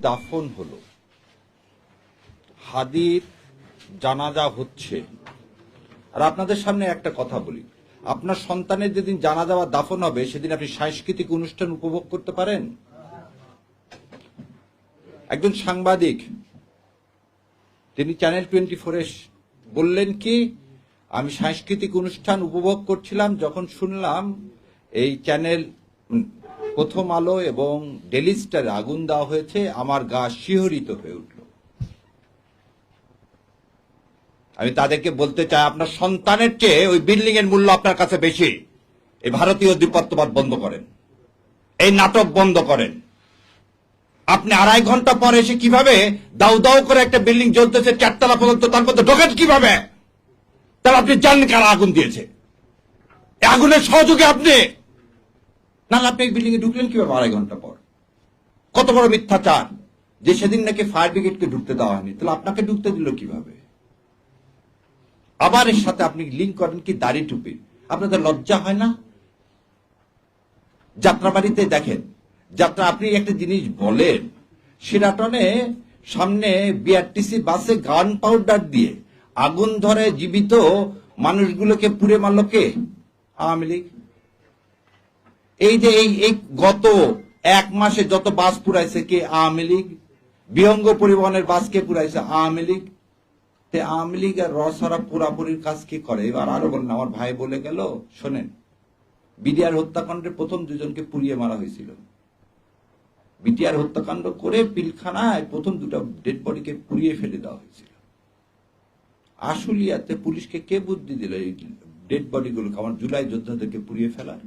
দাফন হলো, হাদির জানাজা হচ্ছে, আর আপনাদের সামনে একটা কথা বলি, আপনার সন্তানের যেদিন জানাজা বা দাফন হবে সেদিন আপনি সাংস্কৃতিক অনুষ্ঠান উপভোগ করতে পারেন? একজন সাংবাদিক তিনি চ্যানেল 24-এ বললেন কি, আমি সাংস্কৃতিক অনুষ্ঠান উপভোগ করছিলাম, যখন শুনলাম এই চ্যানেল প্রথম আলো এবং ডেইলি স্টারে আগুন দেওয়া হয়েছে, আমার গা শিহরিত হয়ে উঠল। আমি তাদেরকে বলতে চাই, আপনার সন্তানের চেয়ে ওই বিল্ডিং এর মূল্য আপনার কাছে বেশি। এই ভারতীয় আধিপত্যবাদ বন্ধ করেন, এই নাটক বন্ধ করেন। আপনি 2.5 ঘন্টা পরে এসে কিভাবে দাউ দাউ করে একটা বিল্ডিং জ্বলতেছে 4 তলা পর্যন্ত, তার মধ্যে ঢোকেন কিভাবে? তাহলে আপনি জানেন কারা আগুন দিয়েছে? আগুনের সহযোগী আপনি, নাহলে আপনি এই বিল্ডিং এ ঢুকলেন কিভাবে 2.5 ঘন্টা পর? কত বড় মিথ্যাচার যে সেদিন নাকি ফায়ার ব্রিগেডকে ঢুকতে দেওয়া হয়নি, তাহলে আপনাকে ঢুকতে দিল কিভাবে? আবার এর সাথে আপনি লিঙ্ক করেন কি দাড়ি টুপি। আপনাদের লজ্জা হয় না? যাত্রাবাড়িতে দেখেন, যাত্রা আপনি একটা জিনিস বলেন, শিরাটনে সামনে বিআরটিসি বাসে গান পাউডার দিয়ে আগুন ধরে জীবিত মানুষগুলোকে পুড়ে মারল কে? আওয়ামী লীগ। এই যে এই গত 1 মাসে যত বাস পুরাইছে কে? আওয়ামী লীগ। বিহঙ্গ পরিবহনের বাস কে পুরাইছে? আওয়ামী লীগ। আওয়ামী লীগ আর রসারা পুরাপুরির কাজ কি করে? এবার আরো বলেন, আমার ভাই বলে গেল, শোনেন, বিডিআর হত্যাকাণ্ডের প্রথম 2 জনকে পুড়িয়ে মারা হয়েছিল। বিটিআর হত্যাকাণ্ড করে পিলখানায় প্রথম 2টা ডেড বডিকে পুড়িয়ে ফেলে দেওয়া হয়েছিল। আশুলিয়াতে পুলিশকে কে বুদ্ধি দিল এই ডেড বডিগুলোকে, আমার জুলাই যোদ্ধাদেরকে পুড়িয়ে ফেলার?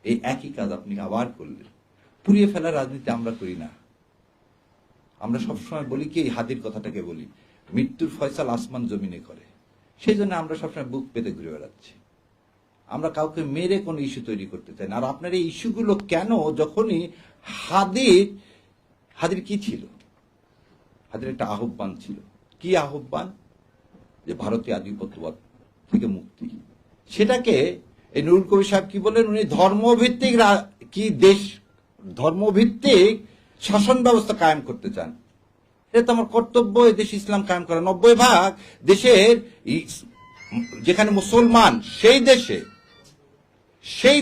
এই একই কাজ আপনি আবার করলেন। পুড়িয়ে ফেলার রাজনীতি আমরা করি না। আমরা সবসময় বলি কি, হাদির কথাটাকে বলি, মৃত্যুর ফয়সাল আসমান জমিনে করে। সেই জন্য আমরা সবসময় বুক পেতে ঘুরে বেড়াচ্ছি। আমরা কাউকে মেরে কোনো ইস্যু তৈরি করতে চাই না। আর আপনার এই ইস্যুগুলো কেন? যখনই হাদির কি ছিল? হাদির একটা আহ্বান ছিল। কি আহ্বান? যে ভারতীয় আধিপত্যবাদ থেকে মুক্তি। সেটাকে এই নুরুল কবির সাহেব কি বলেন, উনি ধর্মভিত্তিক কি দেশ, ধর্মভিত্তিক শাসন ব্যবস্থা কায়েম করতে চান। এটা তো আমার কর্তব্য, এই দেশ ইসলাম কায়েম করা। 90% দেশের যেখানে মুসলমান, সেই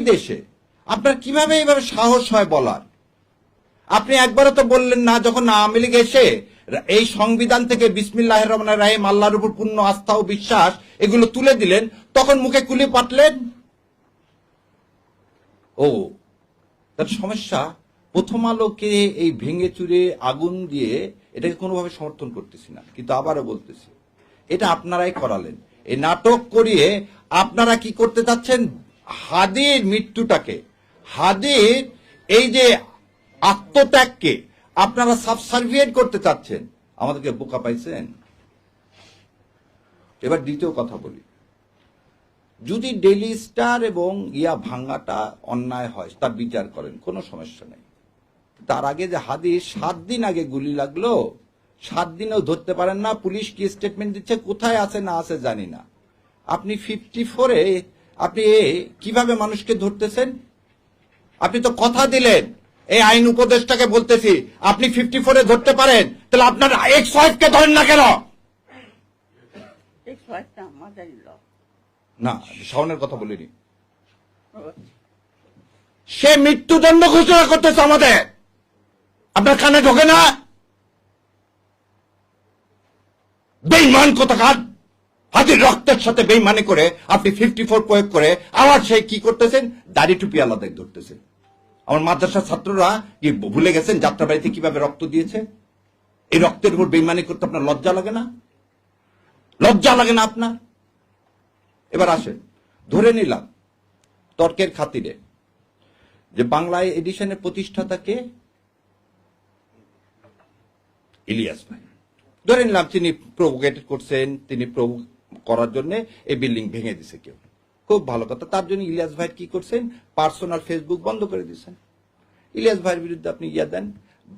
দেশে আপনার কিভাবে এইভাবে সাহস হয় বলার? আপনি একবারও তো বললেন না, যখন আওয়ামী লীগ এসে এই সংবিধান থেকে বিসমিল্লাহির রহমানির রহিম, আল্লাহর উপর পূর্ণ আস্থা ও বিশ্বাস এগুলো তুলে দিলেন, তখন মুখে কুলি পাটলেন। ও তার সমস্যা, প্রথম আলোকে এই ভেঙে চুরে আগুন দিয়ে এটাকে কোনোভাবে সমর্থন করতেছি না, কিন্তু আবারও বলতেছি, এটা আপনারাই করালেন। এই নাটক করিয়ে আপনারা কি করতে চাচ্ছেন? হাদির মৃত্যুটাকে, হাদির এই যে আত্মত্যাগকে আপনারা সাবসার্ভিয়েট করতে চাচ্ছেন। আমাদেরকে বোকা পাইছেন। এবার দ্বিতীয় কথা বলি, যদি ডেইলি স্টার এবং ভাঙ্গাটা অন্যায় হয়, তার বিচার করেন, কোনো সমস্যা নেই। তার আগে যে হাদির 7 দিন আগে গুলি লাগলো, 7 দিনেও ধরতে পারেন না। পুলিশ কি স্টেটমেন্ট দিচ্ছে, কোথায় আছে না আছে জানি না। আপনি 54-এ আপনি কিভাবে মানুষকে ধরতেছেন? আপনি তো কথা দিলেন, এই আইন উপদেষ্টাকে বলতেছি, আপনি 54-এ ধরতে পারেন, তাহলে আপনার এক্স ওয়াইফকে ধরেন না কেন? না, শাওনের কথা বলিনি। সে মৃত্যুদণ্ড ঘোষণা করতেছে আমাদের, আপনার কানে ঢোকে না? বেঈমান কোথাকার! হাদির রক্তের সাথে বেঈমানি করে আপনি 54 প্রয়োগ করে আবার সেই কি করতেছেন? দাড়ি টুপি আলাদা ধরতেছেন। আমার মাদ্রাসার ছাত্ররা কি ভুলে গেছেন যাত্রাবাড়িতে কিভাবে রক্ত দিয়েছে? এই রক্তের উপর বেঈমানি করতে আপনার লজ্জা লাগে না? লজ্জা লাগে না আপনার? এবার আসেন, ধরে নিলাম তর্কের খাতিরে যে বাংলা এডিশনের প্রতিষ্ঠাতা কে? ইলিয়াস ভাই। ধরে নিলাম তিনি প্রভোকেট করছেন, তিনি করার জন্য এই বিল্ডিং ভেঙে দিছে কেউ, খুব ভালো কথা। তার জন্য ইলিয়াস ভাই কি করছেন? পার্সোনাল ফেসবুক বন্ধ করে দিচ্ছেন। ইলিয়াস ভাইয়ের বিরুদ্ধে আপনি দেন,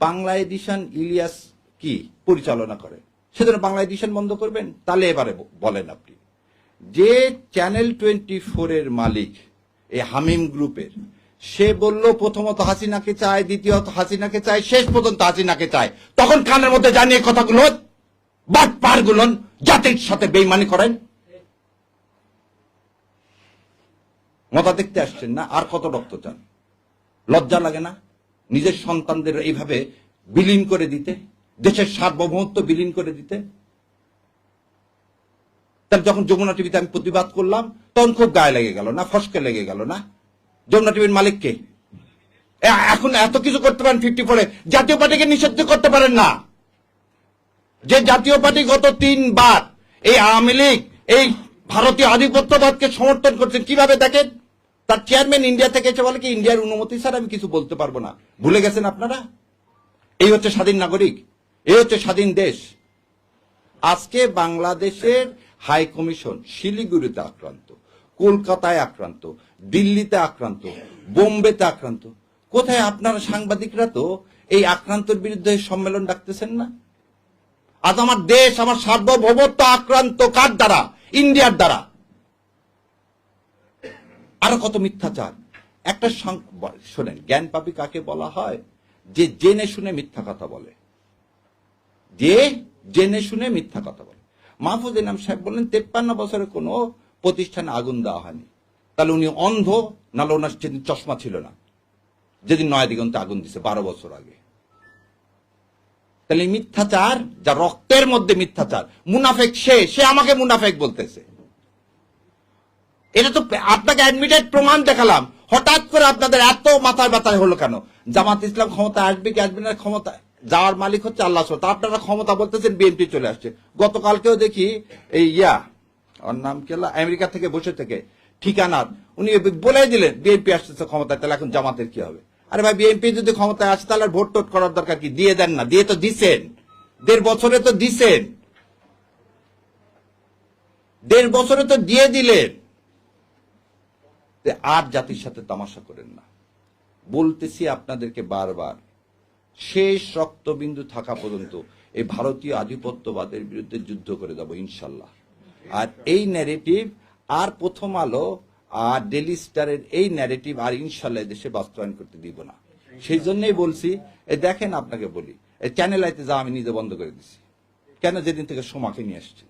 বাংলা এডিশন ইলিয়াস কি পরিচালনা করে, সেজন্য বাংলা এডিশন বন্ধ করবেন? তাহলে এবারে বলেন, আপনি যে চ্যানেল 24-এর মালিক, এই হামিম গ্রুপের, সে বলল প্রথমত হাসিনাকে চায়, দ্বিতীয়ত হাসিনাকে চায়, শেষ পর্যন্ত হাসিনাকে চায়। তখন কানের মধ্যে জানিয়ে কথাগুলো বাটপার গুলো জাতির সাথে বেইমানি করেন। মজা দেখতে আসছেন না? আর কত রক্ত চান? লজ্জা লাগে না নিজের সন্তানদের এইভাবে বিলীন করে দিতে, দেশের সার্বভৌমত্ব বিলীন করে দিতে? তাহলে যখন যমুনা টিভিতে আমি প্রতিবাদ করলাম তখন খুব গায়ে লেগে গেল না? ফসকে লেগে গেল না? যমুনা টিভির মালিককে এখন এত কিছু করতে পারেন 54-এ, জাতীয় পার্টিকে নিষিদ্ধ করতে পারেন না। যে জাতীয় পার্টি গত 3 বার এই আওয়ামী লীগ, এই ভারতীয় আধিপত্যবাদকে সমর্থন করছেন, কিভাবে দেখেন? তার চেয়ারম্যান ইন্ডিয়া থেকে এসে বলে কি ইন্ডিয়ার অনুমতি স্যার আমি কিছু বলতে পারবো না। ভুলে গেছেন আপনারা? এই হচ্ছে স্বাধীন নাগরিক, এই হচ্ছে স্বাধীন দেশ। আজকে বাংলাদেশের হাই কমিশন শিলিগুড়িতে আক্রান্ত, কলকাতায় আক্রান্ত, দিল্লিতে আক্রান্ত, বোম্বেতে আক্রান্ত। কোথায় আপনারা সাংবাদিকরা তো এই আক্রান্তের বিরুদ্ধে সম্মেলন ডাকতেছেন না? আজ আমার দেশ, আমার সার্বভৌমত্ব আক্রান্ত কার দ্বারা? ইন্ডিয়ার দ্বারা। আরো কত মিথ্যাচার। একটা শোনেন, জ্ঞান পাপী কাকে বলা হয়? যে জেনে শুনে মিথ্যা কথা বলে, যে জেনে শুনে মিথ্যা কথা বলে। মাহফুজ ইনাম সাহেব বললেন 53 বছরে কোনো প্রতিষ্ঠানে আগুন দেওয়া হয়নি। তাহলে উনি অন্ধ, নাহলে ওনার সেদিন চশমা ছিল না যেদিন নয়াদিগন্তে আগুন দিছে 12 বছর আগে। তাহলে মিথ্যাচার, যা রক্তের মধ্যে মিথ্যাচার, মুনাফেক সে আমাকে মুনাফেক বলতেছে। এটা তো আপনাকে অ্যাডমিটেড প্রমাণ দেখালাম। হঠাৎ করে আপনাদের এত মাথায় ব্যথা হলো কেন? জামাত ইসলাম ক্ষমতা আসবে কি আসবে না? ক্ষমতা যাওয়ার মালিক হচ্ছে আল্লাহ। আপনারা ক্ষমতা বলতেছেন বিএনপি চলে আসছে। গতকালকেও দেখি এই ওর নাম কি, আমেরিকা থেকে বসে থেকে ঠিকানার উনি বলে দিলেন বিএনপি আসতেছে ক্ষমতায়, তাহলে এখন জামাতের কি হবে? আরে ভাই, বিএনপি যদি ক্ষমতায় আসে তাহলে ভোট টোট করার দরকার কি? দিয়ে দেন না। দিয়ে তো দিছেন, 1.5 বছরে তো দিছেন, 1.5 বছরে তো দিয়ে দিলেন। আর জাতির সাথে তামাশা করেন না। বলতেছি আপনাদেরকে বারবার, শেষ রক্তবিন্দু থাকা পর্যন্ত এই ভারতীয় আধিপত্যবাদের বিরুদ্ধে যুদ্ধ করে যাব ইনশাল্লাহ। আর এই ন্যারেটিভ আর প্রথম আলো আর ডেলি স্টারের এই ন্যারেটিভ আর ইনশাল্লাহ দেশে বাস্তবায়ন করতে দিব না। সেই জন্যই বলছি, দেখেন আপনাকে বলি, চ্যানেল আইতে যা আমি নিজে বন্ধ করে দিছি। কেন? যেদিন থেকে সোমাকে নিয়ে আসছি।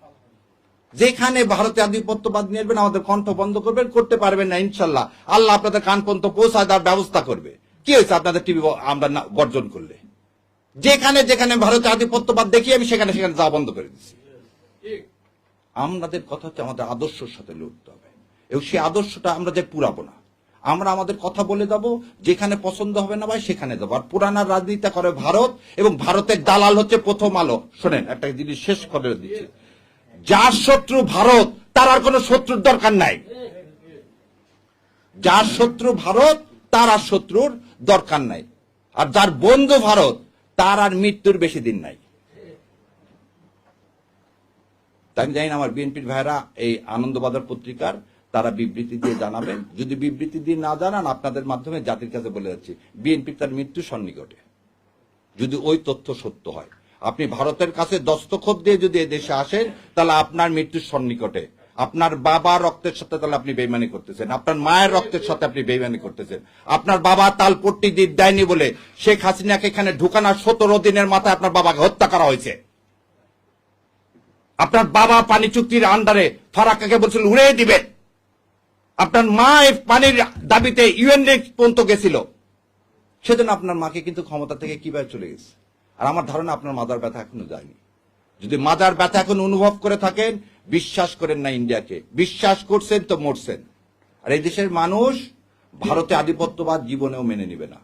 যেখানে ভারতীয় আধিপত্যবাদ নিয়ে আসবেন আমাদের কণ্ঠ বন্ধ করবেন, করতে পারবেন না ইনশাল্লাহ। আল্লাহ আপনাদের কান পর্যন্ত পৌঁছায় দেওয়ার ব্যবস্থা করবে। কি হয়েছে আপনাদের টিভি আমরা বর্জন করলে? যেখানে যেখানে ভারতীয় আধিপত্যবাদ দেখি আমি সেখানে সেখানে যা বন্ধ করে দিচ্ছি। আমাদের কথা হচ্ছে আমাদের আদর্শের সাথে লড়তে হবে, এবং সেই আদর্শটা আমরা যে পুরাবো না। আমরা আমাদের কথা বলে যাবো, যেখানে পছন্দ হবে না ভাই সেখানে যাবো। আর পুরানার রাজনীতি করে ভারত, এবং ভারতের দালাল হচ্ছে প্রথম আলো। শোনেন, একটা জিনিস শেষ করে দিচ্ছি, যার শত্রু ভারত তার আর কোন শত্রুর দরকার নাই। যার শত্রু ভারত তার আর শত্রুর দরকার নাই। আর যার বন্ধু ভারত তার আর মৃত্যুর বেশি দিন নাই। তাই আমি জানি না আমার বিএনপির ভাইরা এই আনন্দবাজার পত্রিকার তারা বিবৃতি দিয়ে জানাবেন। যদি বিবৃতি দিয়ে না জানান, আপনাদের মাধ্যমে জাতির কাছে বলে যাচ্ছি, বিএনপি তার মৃত্যু সন্নিকটে। যদি ওই তথ্য সত্য হয়, আপনি ভারতের কাছে দস্তখত দিয়ে যদি দেশে আসেন, তাহলে আপনার মৃত্যুর সন্নিকটে। আপনার বাবা রক্তের সাথে তাহলে আপনি বেইমানি করতেছেন, আপনার মায়ের রক্তের সাথে আপনি বেইমানি করতেছেন। আপনার বাবা তালপট্টি দেয়নি বলে শেখ হাসিনাকে এখানে ঢুকানোর 17 দিনের মাথায় আপনার বাবাকে হত্যা করা হয়েছে। আপনার বাবা পানি চুক্তির আন্ডারে ফারাক্কাকে বলছিল উড়িয়ে দিবেন। আপনার মা পানির দাবিতে ইউএন পর্যন্ত গেছিল। সেজন্য আপনার মাকে কিন্তু ক্ষমতা থেকে কিভাবে চলে গেছে। আর আমার ধারণা আপনার মাজার ব্যথা এখনো যায়নি। যদি মাজার ব্যথা এখন অনুভব করে থাকেন, বিশ্বাস করেন না ইন্ডিয়াকে, বিশ্বাস করছেন তো মরছেন। আর এই দেশের মানুষ ভারতে আধিপত্যবাদ জীবনেও মেনে নিবে না।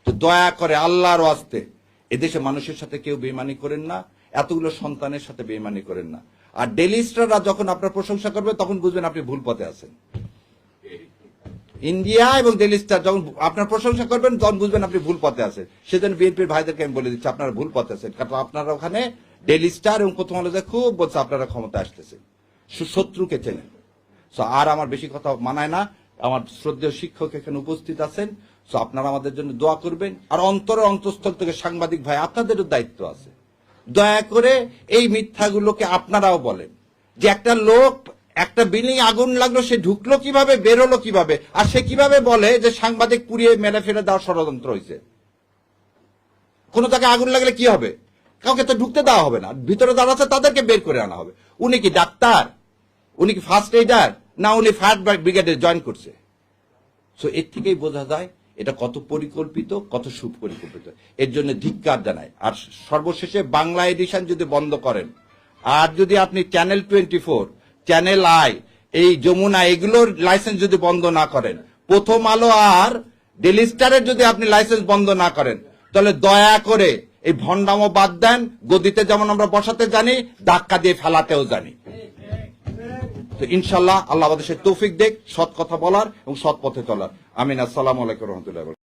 তো দয়া করে আল্লাহর ওয়াস্তে এদেশে মানুষের সাথে কেউ বেইমানি করেন না, এতগুলো সন্তানের সাথে বেইমানি করেন না। আর ডেলি স্টাররা যখন আপনার প্রশংসা করবে তখন বুঝবেন আপনি ভুল পথে আছেন। ইন্ডিয়া এবং ডেলি স্টার যখন আপনার প্রশংসা করবেন তখন বুঝবেন আপনি ভুল পথে আছেন। সেজন্য বিএনপির ভাইদেরকে আমি বলে দিচ্ছি, আপনারা ভুল পথে আছেন। কারণ আপনারা ওখানে ডেলি স্টার এবং প্রথম আলো খুব বলছে আপনারা ক্ষমতা আসতেছেন, শত্রুকে চেনেন। আর আমার বেশি কথা মানায় না। আমার শ্রদ্ধেয় শিক্ষক এখানে উপস্থিত আছেন, আপনারা আমাদের জন্য দোয়া করবেন। আর অন্তঃস্থল থেকে সাংবাদিক ভাই, আপনাদেরও দায়িত্ব আছে। দয়া করে এই মিথ্যাগুলোকে আপনারাও বলেন, যে একটা লোক একটা বিল্ডিং আগুন লাগলো, সে ঢুকলো কিভাবে, বেরোলো কিভাবে, আর সে কিভাবে বলে যে সাংবাদিক পুড়িয়ে মেরে ফেলে দেওয়ার ষড়যন্ত্র হয়েছে? কোন জায়গায় আগুন লাগলে কি হবে? কাউকে তো ঢুকতে দেওয়া হবে না, ভিতরে যারা আছে তাদেরকে বের করে আনা হবে। উনি কি ডাক্তার? উনি কি ফার্স্ট এইডার? না উনি ফায়ার ব্রিগেডে জয়েন করছে? সো এর থেকেই বোঝা যায় এটা কত পরিকল্পিত, কত সুপরিকল্পিত। এর জন্য ধিক্কার জানায়। আর সর্বশেষে বাংলা এডিশন যদি বন্ধ করেন, আর যদি আপনি চ্যানেল 24, চ্যানেল আই, এই যমুনা, এগুলোর লাইসেন্স যদি বন্ধ না করেন, প্রথম আলো আর ডেইলি স্টারের যদি আপনি লাইসেন্স বন্ধ না করেন, তাহলে দয়া করে এই ভণ্ডামো বাদ দেন। গদিতে যেমন আমরা বসাতে জানি, ধাক্কা দিয়ে ফেলাতেও জানি। তো ইনশাল্লাহ আল্লাহ আমাদের তৌফিক দেখ সৎ কথা বলার এবং সৎ পথে চলার। আমিন। আসসালামু আলাইকুম রহমতুল্লাহ।